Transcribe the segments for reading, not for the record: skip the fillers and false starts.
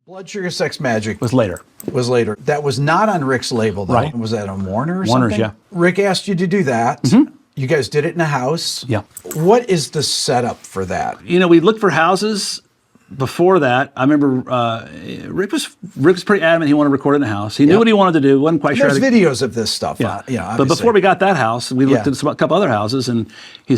Blood Sugar Sex Magic Was later. was later. That was not on Rick's label, though. Right. Was that on Warner or Warner's, something? yeah. Rick asked you to do that. You guys did it in a house. Yeah. What is the setup for that? You know, we looked for houses before that. I remember Rick was pretty adamant he wanted to record in the house. He knew what he wanted to do. Wasn't quite sure. There's videos of this stuff. Yeah. Yeah. But before we got that house, we looked at a couple other houses, and he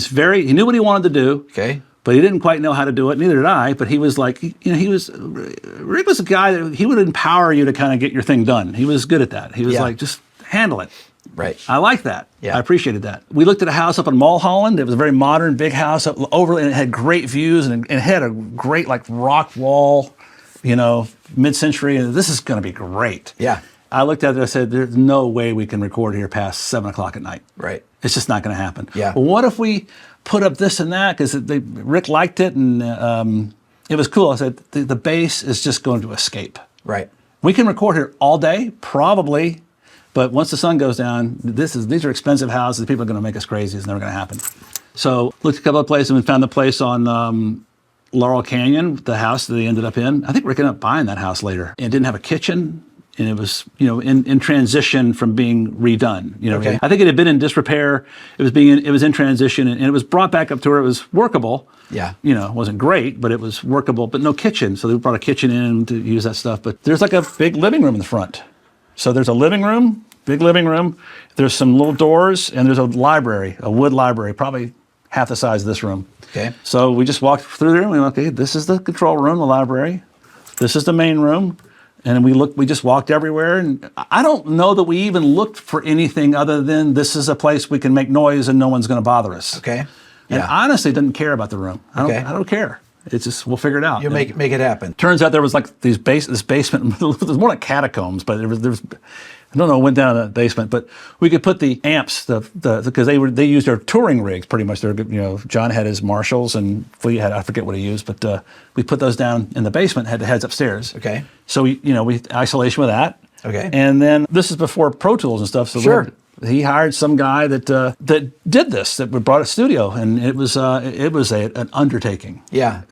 knew what he wanted to do. Okay. But he didn't quite know how to do it. Neither did I. But he was like, Rick was a guy that he would empower you to kind of get your thing done. He was good at that. He was like, just handle it. Right. I like that. Yeah. I appreciated that. We looked at a house up in Mulholland. It was a very modern, big house up over, and it had great views, and it had a great like rock wall, mid-century. And this is going to be great. Yeah. I looked at it and I said, there's no way we can record here past 7 o'clock at night. Right. It's just not going to happen. Yeah. Well, what if we put up this and that? Because Rick liked it, and it was cool. I said, the bass is just going to escape. Right. We can record here all day, probably, but once the sun goes down, these are expensive houses. People are going to make us crazy. It's never going to happen. So looked at a couple of places and we found the place on Laurel Canyon, the house that they ended up in. I think Rick ended up buying that house later. It didn't have a kitchen. And it was, in transition from being redone. Okay. I think it had been in disrepair. It was in transition, and it was brought back up to where it was workable. Yeah. It wasn't great, but it was workable. But no kitchen, so they brought a kitchen in to use that stuff. But there's like a big living room in the front. So there's a living room, big living room. There's some little doors, and there's a library, a wood library, probably half the size of this room. Okay. So we just walked through there, and we went, okay, this is the control room, the library. This is the main room. And we just walked everywhere, and I don't know that we even looked for anything other than this is a place we can make noise and no one's going to bother us. Okay. And I honestly didn't care about the room. I don't care. It's just, we'll figure it out. You make it happen. Turns out there was like this basement. It was more like catacombs, but there was I don't know, went down in the basement, but we could put the amps, because they used their touring rigs pretty much. John had his Marshalls and Flea had, I forget what he used, but we put those down in the basement, had the heads upstairs. Okay. So we isolation with that. Okay. And then this is before Pro Tools and stuff. So sure. He hired some guy that did this, that brought a studio, and it was an undertaking. Yeah.